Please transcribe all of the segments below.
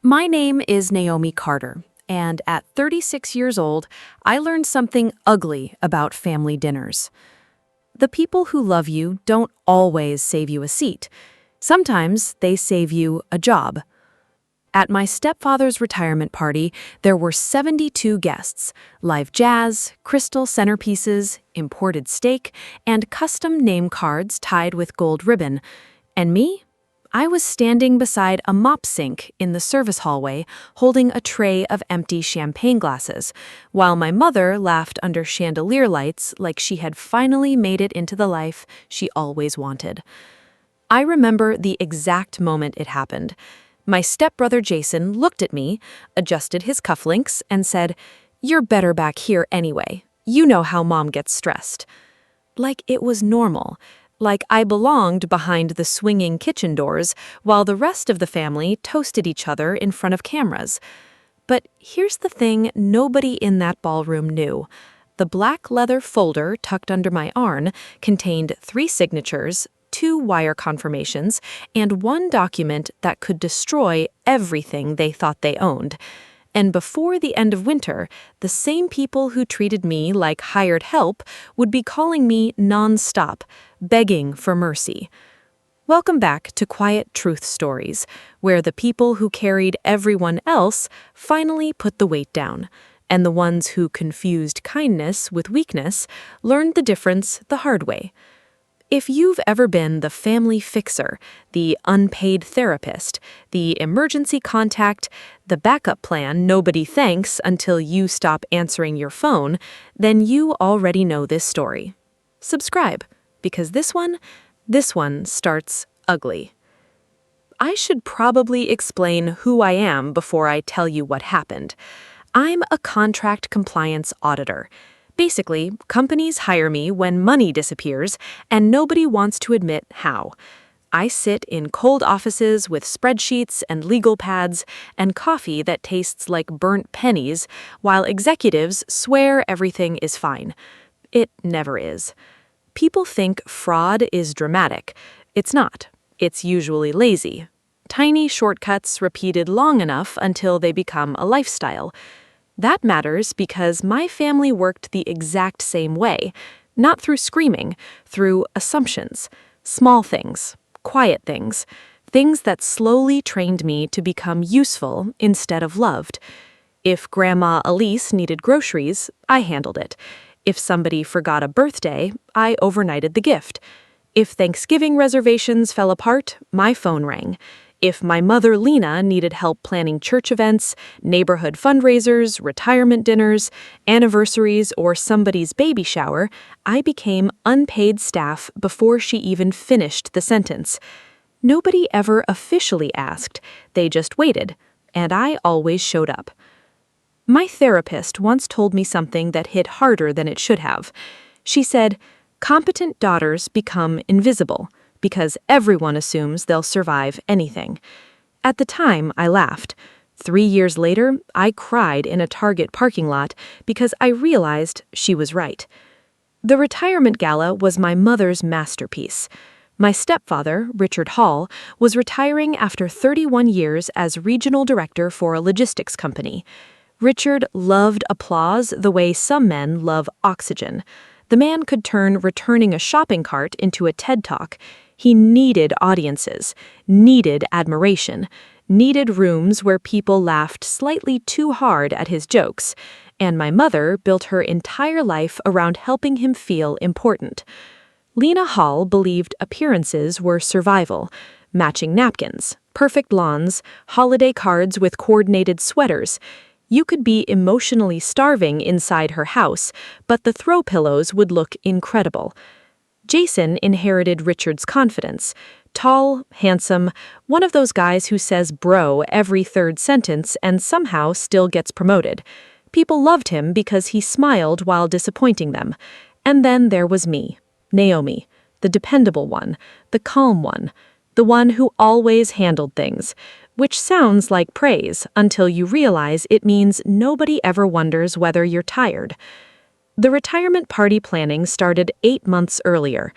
My name is Naomi Carter, and at 36 years old, I learned something ugly about family dinners. The people who love you don't always save you a seat. Sometimes they save you a job. At my stepfather's retirement party, there were 72 guests, live jazz, crystal centerpieces, imported steak, and custom name cards tied with gold ribbon. And me? I was standing beside a mop sink in the service hallway, holding a tray of empty champagne glasses, while my mother laughed under chandelier lights like she had finally made it into the life she always wanted. I remember the exact moment it happened. My stepbrother Jason looked at me, adjusted his cufflinks, and said, "You're better back here anyway. You know how Mom gets stressed." Like it was normal. Like I belonged behind the swinging kitchen doors while the rest of the family toasted each other in front of cameras. But here's the thing nobody in that ballroom knew. The black leather folder tucked under my arm contained 3 signatures, 2 wire confirmations, and 1 document that could destroy everything they thought they owned. And before the end of winter, the same people who treated me like hired help would be calling me non-stop, begging for mercy. Welcome back to Quiet Truth Stories, where the people who carried everyone else finally put the weight down, and the ones who confused kindness with weakness learned the difference the hard way. If you've ever been the family fixer, the unpaid therapist, the emergency contact, the backup plan nobody thanks until you stop answering your phone, then you already know this story. Subscribe, because this one starts ugly. I should probably explain who I am before I tell you what happened. I'm a contract compliance auditor. Basically, companies hire me when money disappears, and nobody wants to admit how. I sit in cold offices with spreadsheets and legal pads and coffee that tastes like burnt pennies, while executives swear everything is fine. It never is. People think fraud is dramatic. It's not. It's usually lazy. Tiny shortcuts repeated long enough until they become a lifestyle. That matters because my family worked the exact same way, not through screaming, through assumptions, small things, quiet things, things that slowly trained me to become useful instead of loved. If Grandma Elise needed groceries, I handled it. If somebody forgot a birthday, I overnighted the gift. If Thanksgiving reservations fell apart, my phone rang. If my mother Lena needed help planning church events, neighborhood fundraisers, retirement dinners, anniversaries, or somebody's baby shower, I became unpaid staff before she even finished the sentence. Nobody ever officially asked, they just waited, and I always showed up. My therapist once told me something that hit harder than it should have. She said, "Competent daughters become invisible, because everyone assumes they'll survive anything." At the time, I laughed. 3 years later, I cried in a Target parking lot because I realized she was right. The retirement gala was my mother's masterpiece. My stepfather, Richard Hall, was retiring after 31 years as regional director for a logistics company. Richard loved applause the way some men love oxygen. The man could turn returning a shopping cart into a TED Talk. He needed audiences, needed admiration, needed rooms where people laughed slightly too hard at his jokes, and my mother built her entire life around helping him feel important. Lena Hall believed appearances were survival, matching napkins, perfect lawns, holiday cards with coordinated sweaters. You could be emotionally starving inside her house, but the throw pillows would look incredible. Jason inherited Richard's confidence. Tall, handsome, one of those guys who says bro every third sentence and somehow still gets promoted. People loved him because he smiled while disappointing them. And then there was me, Naomi, the dependable one, the calm one, the one who always handled things, which sounds like praise until you realize it means nobody ever wonders whether you're tired. The retirement party planning started 8 months earlier.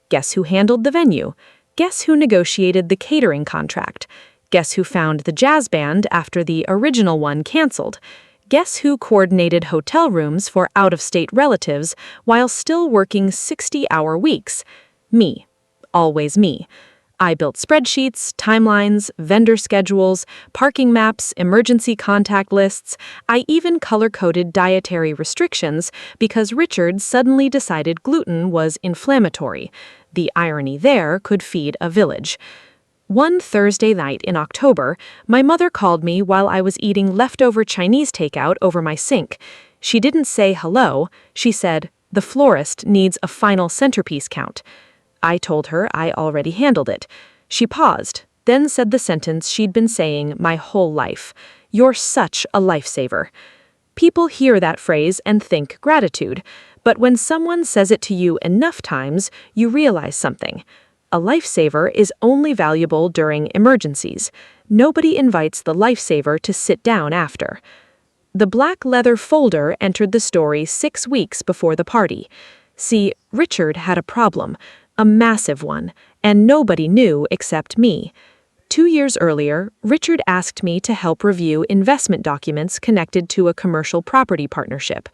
Guess who handled the venue? Guess who negotiated the catering contract? Guess who found the jazz band after the original one canceled? Guess who coordinated hotel rooms for out-of-state relatives while still working 60-hour weeks? Me. Always me. I built spreadsheets, timelines, vendor schedules, parking maps, emergency contact lists. I even color-coded dietary restrictions because Richard suddenly decided gluten was inflammatory. The irony there could feed a village. One Thursday night in October, my mother called me while I was eating leftover Chinese takeout over my sink. She didn't say hello. She said, "The florist needs a final centerpiece count." I told her I already handled it. She paused, then said the sentence she'd been saying my whole life. "You're such a lifesaver." People hear that phrase and think gratitude, but when someone says it to you enough times, you realize something. A lifesaver is only valuable during emergencies. Nobody invites the lifesaver to sit down after. The black leather folder entered the story 6 weeks before the party. See, Richard had a problem, a massive one, and nobody knew except me. 2 years earlier, Richard asked me to help review investment documents connected to a commercial property partnership.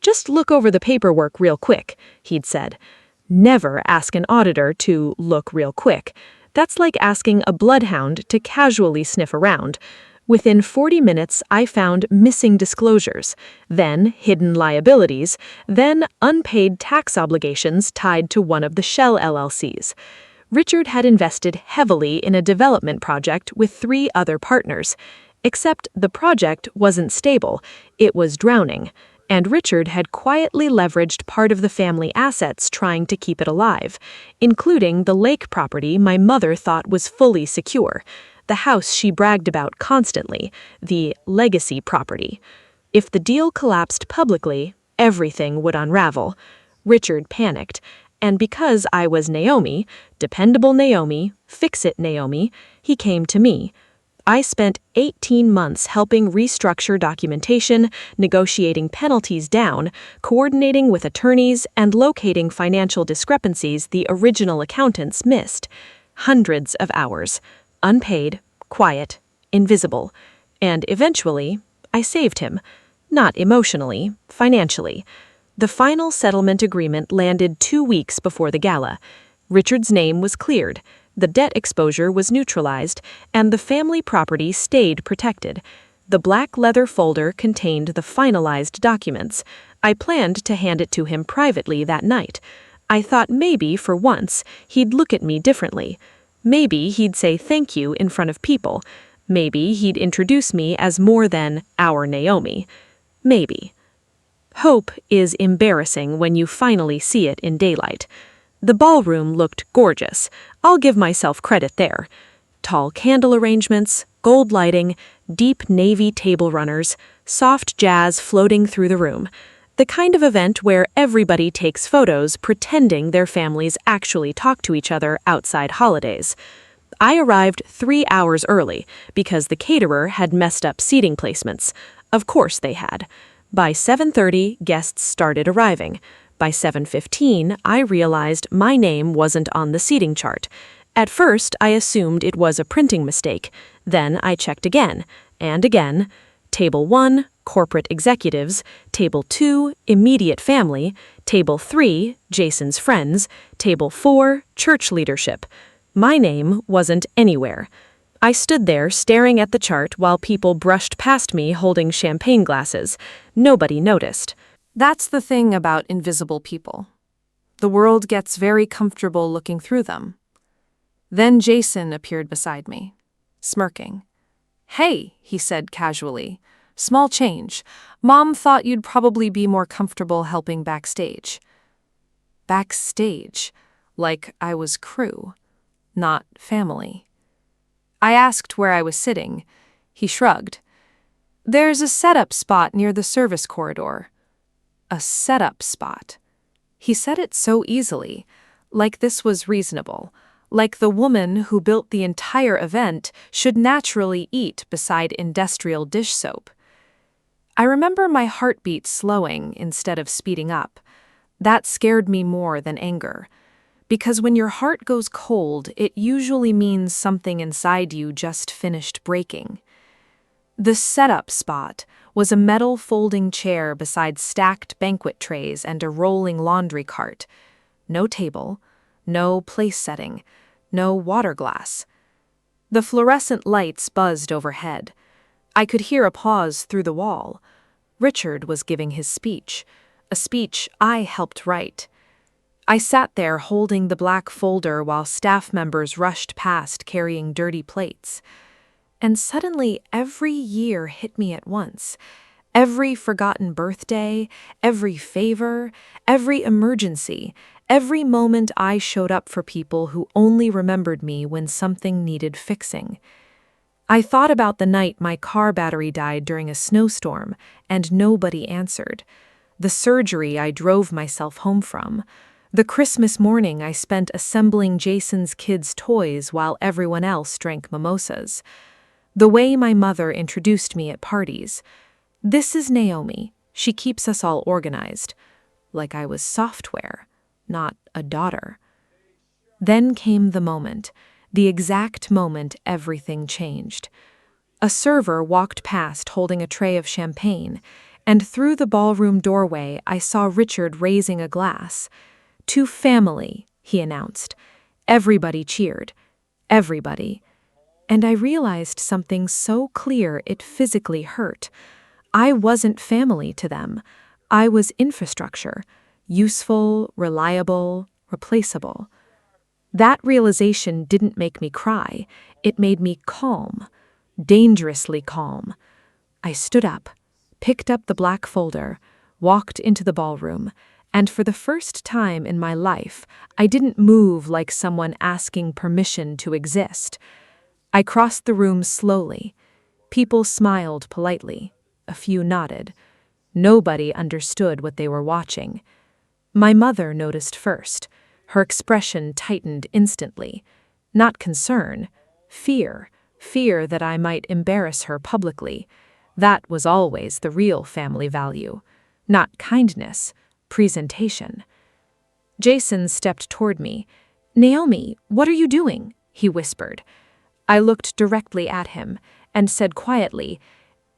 "Just look over the paperwork real quick," he'd said. Never ask an auditor to look real quick. That's like asking a bloodhound to casually sniff around. Within 40 minutes, I found missing disclosures, then hidden liabilities, then unpaid tax obligations tied to one of the shell LLCs. Richard had invested heavily in a development project with 3 other partners. Except the project wasn't stable, it was drowning. And Richard had quietly leveraged part of the family assets trying to keep it alive, including the lake property my mother thought was fully secure, the house she bragged about constantly, the legacy property. If the deal collapsed publicly, everything would unravel. Richard panicked, and because I was Naomi, dependable Naomi, fix-it Naomi, he came to me. I spent 18 months helping restructure documentation, negotiating penalties down, coordinating with attorneys, and locating financial discrepancies the original accountants missed. Hundreds of hours. Unpaid, quiet, invisible. And eventually, I saved him. Not emotionally, financially. The final settlement agreement landed 2 weeks before the gala. Richard's name was cleared. The debt exposure was neutralized, and the family property stayed protected. The black leather folder contained the finalized documents. I planned to hand it to him privately that night. I thought maybe, for once, he'd look at me differently. Maybe he'd say thank you in front of people. Maybe he'd introduce me as more than our Naomi. Maybe. Hope is embarrassing when you finally see it in daylight. The ballroom looked gorgeous. I'll give myself credit there. Tall candle arrangements, gold lighting, deep navy table runners, soft jazz floating through the room. The kind of event where everybody takes photos pretending their families actually talk to each other outside holidays. I arrived 3 hours early because the caterer had messed up seating placements. Of course they had. By 7:30, guests started arriving. By 7:15, I realized my name wasn't on the seating chart. At first, I assumed it was a printing mistake. Then I checked again, and again. Table 1, corporate executives. Table 2, immediate family. Table 3, Jason's friends. Table 4, church leadership. My name wasn't anywhere. I stood there staring at the chart while people brushed past me holding champagne glasses. Nobody noticed. That's the thing about invisible people. The world gets very comfortable looking through them. Then Jason appeared beside me, smirking. "Hey," he said casually, "small change. Mom thought you'd probably be more comfortable helping backstage." Backstage, like I was crew, not family. I asked where I was sitting. He shrugged. "There's a setup spot near the service corridor." A setup spot. He said it so easily, like this was reasonable, like the woman who built the entire event should naturally eat beside industrial dish soap. I remember my heartbeat slowing instead of speeding up. That scared me more than anger. Because when your heart goes cold, it usually means something inside you just finished breaking. The setup spot was a metal folding chair beside stacked banquet trays and a rolling laundry cart. No table, no place setting, no water glass. The fluorescent lights buzzed overhead. I could hear applause through the wall. Richard was giving his speech, a speech I helped write. I sat there holding the black folder while staff members rushed past carrying dirty plates. And suddenly every year hit me at once. Every forgotten birthday, every favor, every emergency, every moment I showed up for people who only remembered me when something needed fixing. I thought about the night my car battery died during a snowstorm and nobody answered. The surgery I drove myself home from. The Christmas morning I spent assembling Jason's kids' toys while everyone else drank mimosas. The way my mother introduced me at parties. This is Naomi. She keeps us all organized. Like I was software, not a daughter. Then came the moment, the exact moment everything changed. A server walked past holding a tray of champagne, and through the ballroom doorway I saw Richard raising a glass. "To family," he announced. Everybody cheered. Everybody. And I realized something so clear it physically hurt. I wasn't family to them. I was infrastructure, useful, reliable, replaceable. That realization didn't make me cry. It made me calm, dangerously calm. I stood up, picked up the black folder, walked into the ballroom, and for the first time in my life, I didn't move like someone asking permission to exist. I crossed the room slowly. People smiled politely. A few nodded. Nobody understood what they were watching. My mother noticed first. Her expression tightened instantly. Not concern, fear. Fear that I might embarrass her publicly. That was always the real family value. Not kindness, presentation. Jason stepped toward me. "Naomi, what are you doing?" he whispered. I looked directly at him and said quietly,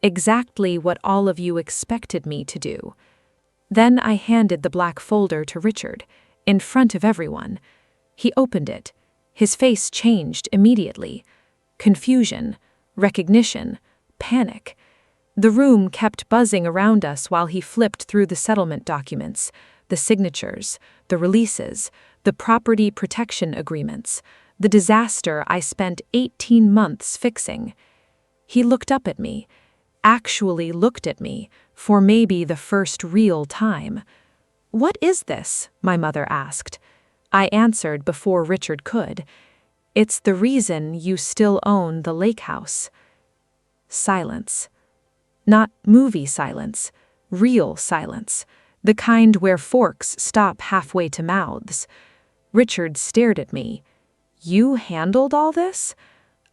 "Exactly what all of you expected me to do." Then I handed the black folder to Richard, in front of everyone. He opened it. His face changed immediately. Confusion, recognition, panic. The room kept buzzing around us while he flipped through the settlement documents, the signatures, the releases, the property protection agreements, the disaster I spent 18 months fixing. He looked up at me, actually looked at me, for maybe the first real time. "What is this?" my mother asked. I answered before Richard could. "It's the reason you still own the lake house." Silence. Not movie silence, real silence, the kind where forks stop halfway to mouths. Richard stared at me. "You handled all this?"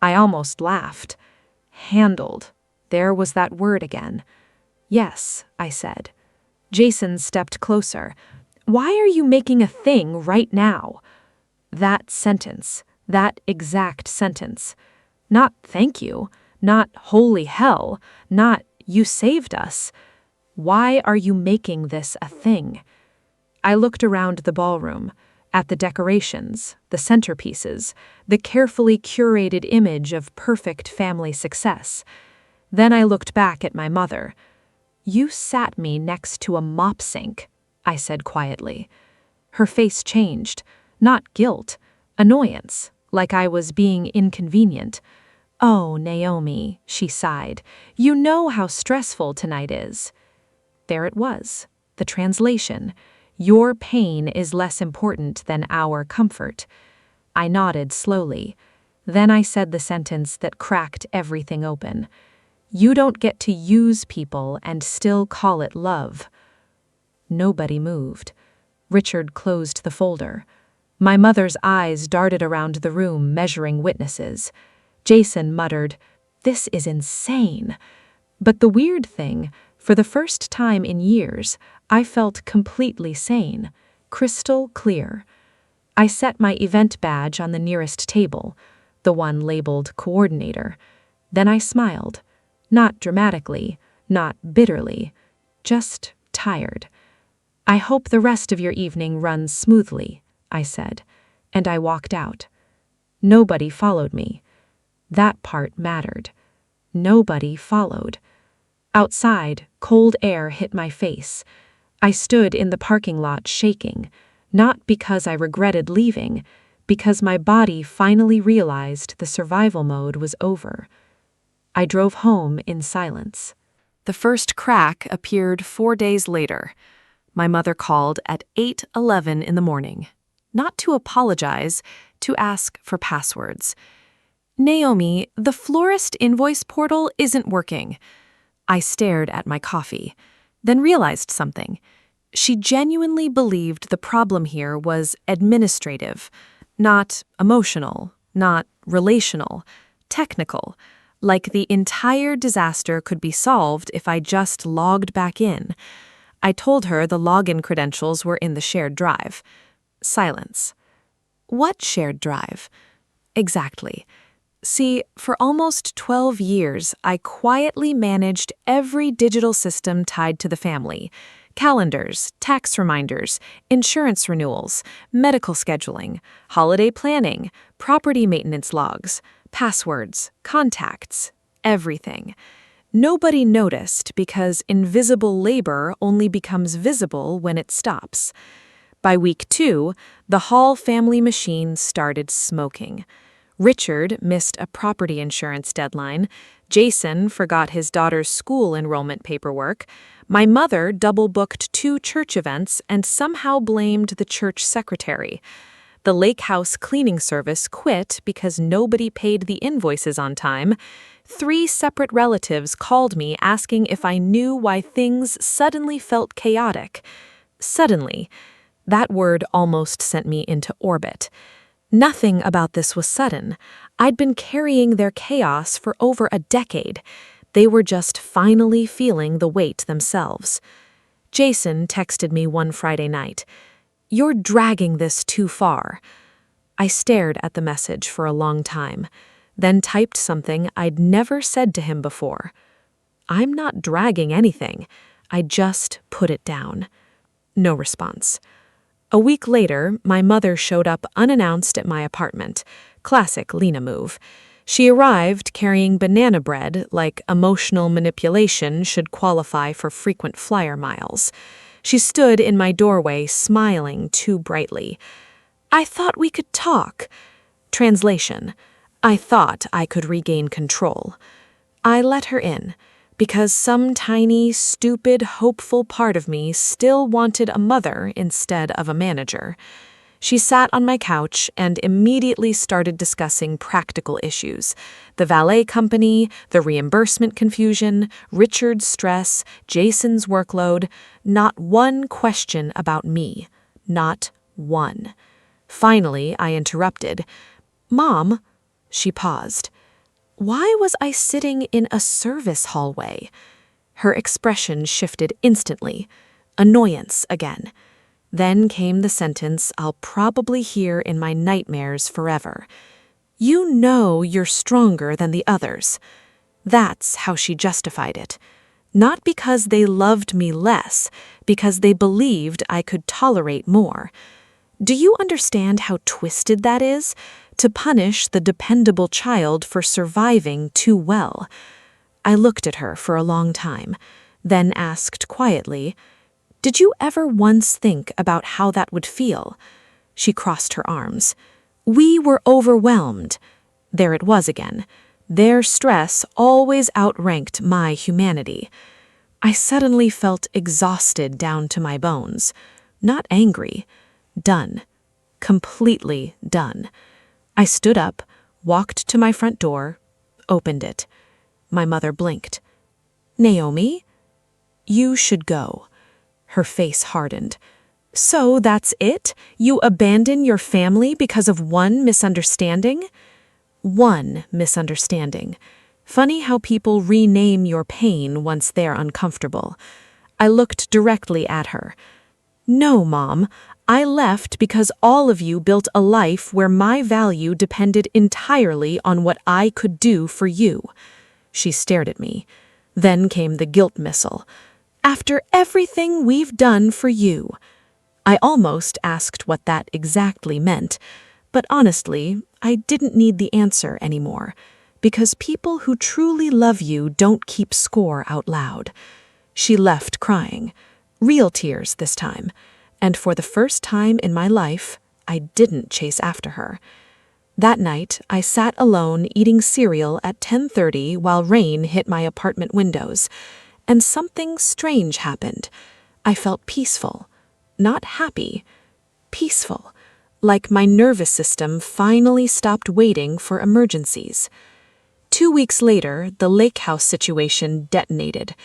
I almost laughed. Handled. There was that word again. "Yes," I said. Jason stepped closer. "Why are you making a thing right now?" That sentence, that exact sentence. Not "thank you," not "holy hell," not "you saved us." Why are you making this a thing? I looked around the ballroom, at the decorations, the centerpieces, the carefully curated image of perfect family success. Then I looked back at my mother. "You sat me next to a mop sink," I said quietly. Her face changed, not guilt, annoyance, like I was being inconvenient. "Oh, Naomi," she sighed, "you know how stressful tonight is." There it was, the translation. Your pain is less important than our comfort. I nodded slowly. Then I said the sentence that cracked everything open. You don't get to use people and still call it love. Nobody moved. Richard closed the folder. My mother's eyes darted around the room, measuring witnesses. Jason muttered, "This is insane." But the weird thing, for the first time in years, I felt completely sane, crystal clear. I set my event badge on the nearest table, the one labeled coordinator. Then I smiled. Not dramatically, not bitterly, just tired. "I hope the rest of your evening runs smoothly," I said, and I walked out. Nobody followed me. That part mattered. Nobody followed. Outside, cold air hit my face. I stood in the parking lot shaking, not because I regretted leaving, because my body finally realized the survival mode was over. I drove home in silence. The first crack appeared 4 days later. My mother called at 8:11 in the morning, not to apologize, to ask for passwords. "Naomi, the florist invoice portal isn't working." I stared at my coffee, then realized something. She genuinely believed the problem here was administrative, not emotional, not relational, technical, like the entire disaster could be solved if I just logged back in. I told her the login credentials were in the shared drive. Silence. What shared drive? Exactly. See, for almost 12 years, I quietly managed every digital system tied to the family. Calendars, tax reminders, insurance renewals, medical scheduling, holiday planning, property maintenance logs, passwords, contacts, everything. Nobody noticed because invisible labor only becomes visible when it stops. By week 2, the Hall family machine started smoking. Richard missed a property insurance deadline. Jason forgot his daughter's school enrollment paperwork. My mother double-booked 2 church events and somehow blamed the church secretary. The lake house cleaning service quit because nobody paid the invoices on time. 3 separate relatives called me asking if I knew why things suddenly felt chaotic. Suddenly. That word almost sent me into orbit. Nothing about this was sudden. I'd been carrying their chaos for over a decade. They were just finally feeling the weight themselves. Jason texted me one Friday night. "You're dragging this too far." I stared at the message for a long time, then typed something I'd never said to him before. "I'm not dragging anything. I just put it down." No response. A week later, my mother showed up unannounced at my apartment. Classic Lena move. She arrived carrying banana bread, like emotional manipulation should qualify for frequent flyer miles. She stood in my doorway, smiling too brightly. "I thought we could talk." Translation: I thought I could regain control. I let her in, because some tiny, stupid, hopeful part of me still wanted a mother instead of a manager. She sat on my couch and immediately started discussing practical issues: the valet company, the reimbursement confusion, Richard's stress, Jason's workload. Not one question about me. Not one. Finally, I interrupted. "Mom," she paused. "Why was I sitting in a service hallway?" Her expression shifted instantly. Annoyance again. Then came the sentence I'll probably hear in my nightmares forever. "You know you're stronger than the others." That's how she justified it. Not because they loved me less, because they believed I could tolerate more. Do you understand how twisted that is? To punish the dependable child for surviving too well. I looked at her for a long time, then asked quietly, "Did you ever once think about how that would feel?" She crossed her arms. "We were overwhelmed." There it was again. Their stress always outranked my humanity. I suddenly felt exhausted down to my bones. Not angry. Done. Completely done. I stood up, walked to my front door, opened it. My mother blinked. "Naomi?" "You should go." Her face hardened. "So that's it? You abandon your family because of one misunderstanding?" One misunderstanding. Funny how people rename your pain once they're uncomfortable. I looked directly at her. No, Mom. I left because all of you built a life where my value depended entirely on what I could do for you. She stared at me. Then came the guilt missile. After everything we've done for you. I almost asked what that exactly meant, but honestly, I didn't need the answer anymore, because people who truly love you don't keep score out loud. She left crying, real tears this time, and for the first time in my life, I didn't chase after her. That night, I sat alone eating cereal at 10:30 while rain hit my apartment windows, and something strange happened. I felt peaceful. Not happy, peaceful, like my nervous system finally stopped waiting for emergencies. 2 weeks later, the lake house situation detonated.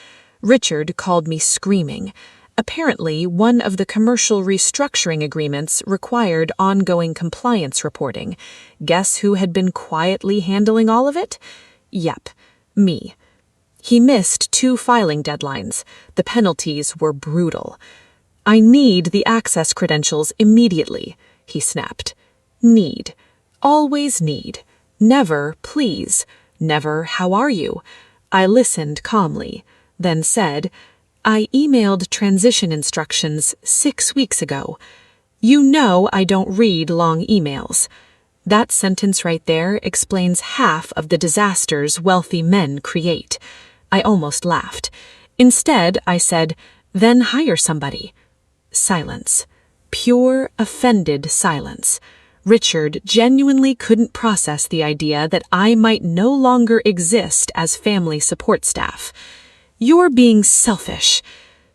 Richard called me screaming. Apparently, one of the commercial restructuring agreements required ongoing compliance reporting. Guess who had been quietly handling all of it? Yep, me. He missed 2 filing deadlines. The penalties were brutal. I need the access credentials immediately, he snapped. Need. Always need. Never, please. Never, how are you? I listened calmly, then said, I emailed transition instructions 6 weeks ago. You know I don't read long emails. That sentence right there explains half of the disasters wealthy men create. I almost laughed. Instead, I said, then hire somebody. Silence. Pure, offended silence. Richard genuinely couldn't process the idea that I might no longer exist as family support staff. You're being selfish.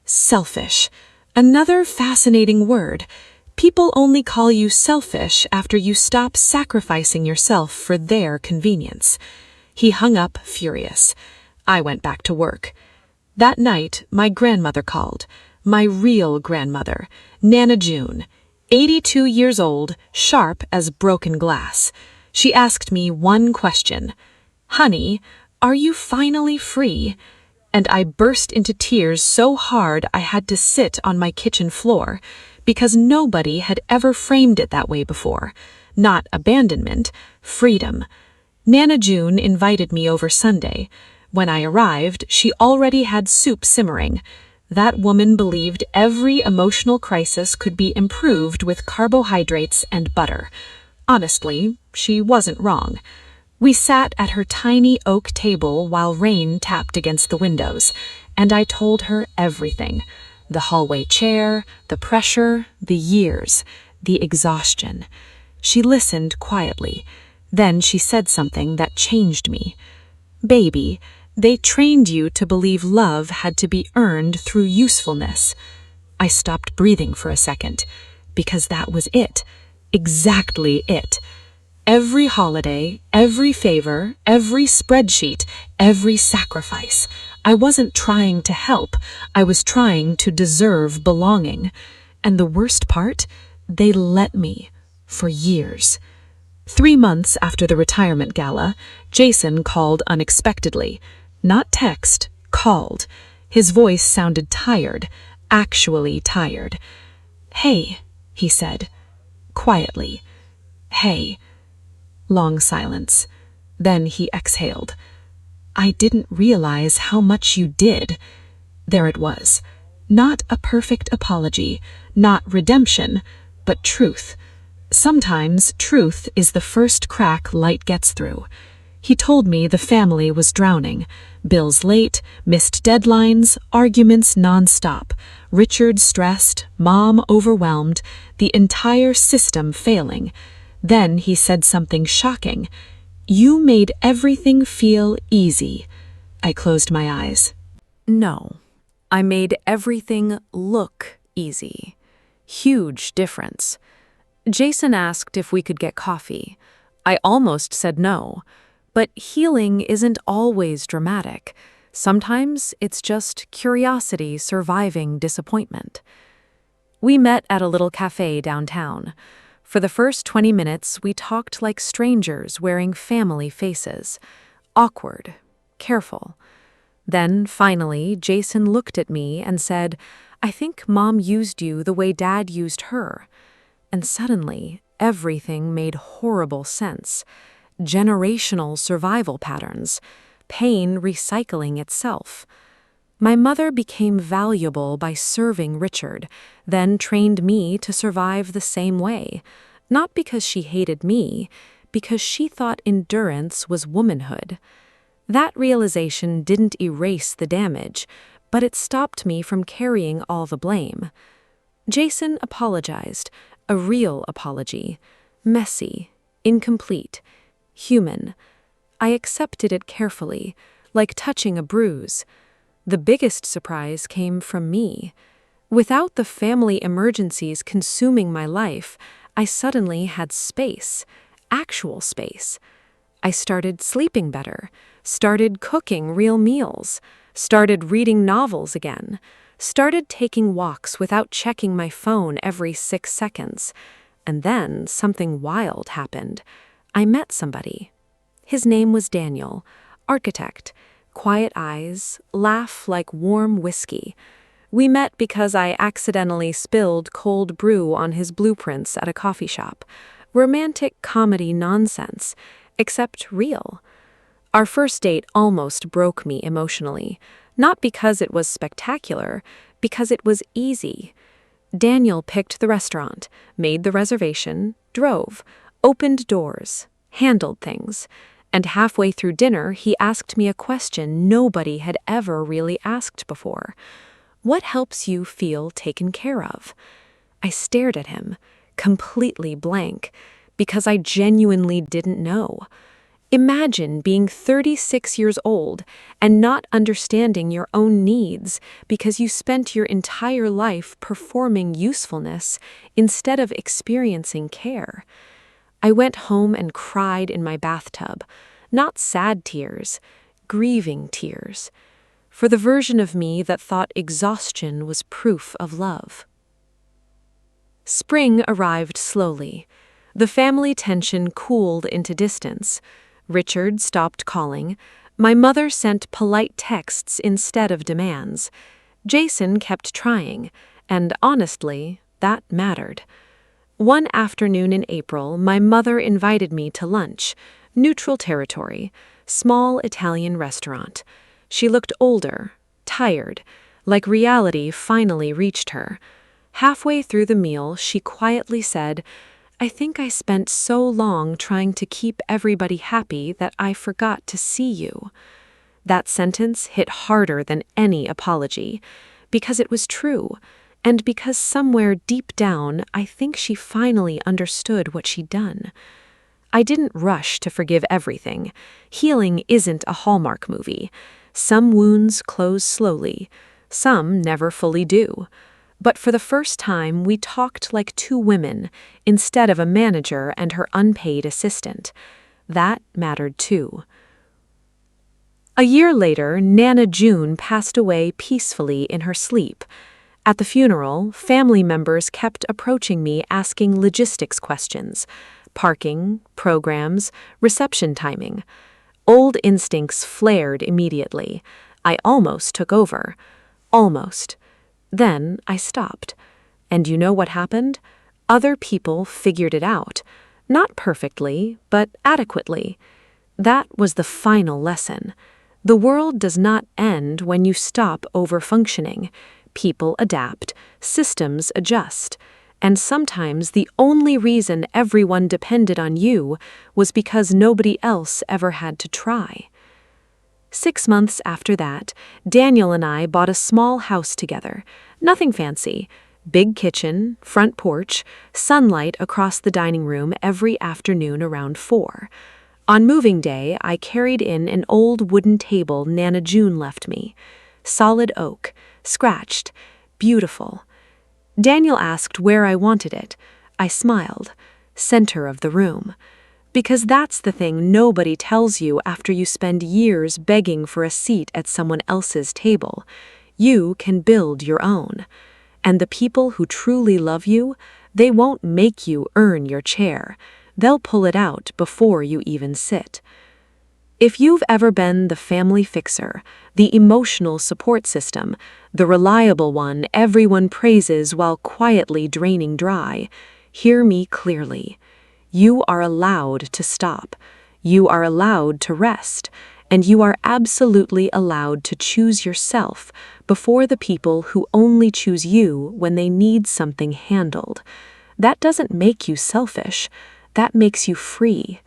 Selfish. Another fascinating word. People only call you selfish after you stop sacrificing yourself for their convenience. He hung up furious. I went back to work. That night, my grandmother called. My real grandmother, Nana June, 82 years old, sharp as broken glass. She asked me one question. Honey, are you finally free? And I burst into tears so hard I had to sit on my kitchen floor, because nobody had ever framed it that way before. Not abandonment, freedom. Nana June invited me over Sunday. When I arrived, she already had soup simmering. That woman believed every emotional crisis could be improved with carbohydrates and butter. Honestly, she wasn't wrong. We sat at her tiny oak table while rain tapped against the windows, and I told her everything. The hallway chair, the pressure, the years, the exhaustion. She listened quietly. Then she said something that changed me. Baby, they trained you to believe love had to be earned through usefulness. I stopped breathing for a second, because that was it. Exactly it. Every holiday, every favor, every spreadsheet, every sacrifice. I wasn't trying to help. I was trying to deserve belonging. And the worst part, they let me. For years. 3 months after the retirement gala, Jason called unexpectedly. Not text, called. His voice sounded tired, actually tired. Hey, he said. Quietly. Hey. Long silence. Then he exhaled. I didn't realize how much you did. There it was. Not a perfect apology, not redemption, but truth. Sometimes truth is the first crack light gets through. He told me the family was drowning. Bills late, missed deadlines, arguments nonstop. Richard stressed, Mom overwhelmed, the entire system failing. Then he said something shocking. You made everything feel easy. I closed my eyes. No, I made everything look easy. Huge difference. Jason asked if we could get coffee. I almost said no. But healing isn't always dramatic. Sometimes it's just curiosity surviving disappointment. We met at a little cafe downtown. For the first 20 minutes, we talked like strangers wearing family faces. Awkward, careful. Then, finally, Jason looked at me and said, I think Mom used you the way Dad used her. And suddenly, everything made horrible sense. Generational survival patterns, pain recycling itself. My mother became valuable by serving Richard, then trained me to survive the same way. Not because she hated me, because she thought endurance was womanhood. That realization didn't erase the damage, but it stopped me from carrying all the blame. Jason apologized, a real apology. Messy, incomplete, human. I accepted it carefully, like touching a bruise. The biggest surprise came from me. Without the family emergencies consuming my life, I suddenly had space, actual space. I started sleeping better, started cooking real meals, started reading novels again, started taking walks without checking my phone every 6 seconds. And then something wild happened. I met somebody. His name was Daniel, architect, quiet eyes, laugh like warm whiskey. We met because I accidentally spilled cold brew on his blueprints at a coffee shop. Romantic comedy nonsense, except real. Our first date almost broke me emotionally, not because it was spectacular, because it was easy. Daniel picked the restaurant, made the reservation, drove, opened doors, handled things. And halfway through dinner, he asked me a question nobody had ever really asked before. What helps you feel taken care of? I stared at him, completely blank, because I genuinely didn't know. Imagine being 36 years old and not understanding your own needs because you spent your entire life performing usefulness instead of experiencing care. I went home and cried in my bathtub, not sad tears, grieving tears, for the version of me that thought exhaustion was proof of love. Spring arrived slowly. The family tension cooled into distance. Richard stopped calling. My mother sent polite texts instead of demands. Jason kept trying, and honestly, that mattered. One afternoon in April, my mother invited me to lunch, neutral territory, small Italian restaurant. She looked older, tired, like reality finally reached her. Halfway through the meal, she quietly said, "I think I spent so long trying to keep everybody happy that I forgot to see you." That sentence hit harder than any apology, because it was true, and because somewhere deep down, I think she finally understood what she'd done. I didn't rush to forgive everything. Healing isn't a Hallmark movie. Some wounds close slowly, some never fully do. But for the first time, we talked like two women, instead of a manager and her unpaid assistant. That mattered too. A year later, Nana June passed away peacefully in her sleep. At the funeral, family members kept approaching me asking logistics questions. Parking, programs, reception timing. Old instincts flared immediately. I almost took over. Almost. Then I stopped. And you know what happened? Other people figured it out. Not perfectly, but adequately. That was the final lesson. The world does not end when you stop overfunctioning. People adapt, systems adjust. And sometimes the only reason everyone depended on you was because nobody else ever had to try. 6 months after that, Daniel and I bought a small house together. Nothing fancy. Big kitchen, front porch, sunlight across the dining room every afternoon around 4. On moving day, I carried in an old wooden table Nana June left me. Solid oak, scratched, beautiful. Daniel asked where I wanted it. I smiled. Center of the room. Because that's the thing nobody tells you after you spend years begging for a seat at someone else's table. You can build your own. And the people who truly love you, they won't make you earn your chair. They'll pull it out before you even sit. If you've ever been the family fixer, the emotional support system, the reliable one everyone praises while quietly draining dry, hear me clearly. You are allowed to stop. You are allowed to rest. And you are absolutely allowed to choose yourself before the people who only choose you when they need something handled. That doesn't make you selfish. That makes you free.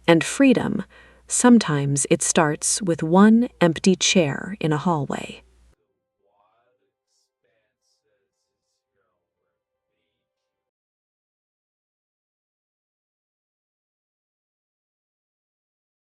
And freedom, sometimes it starts with one empty chair in a hallway.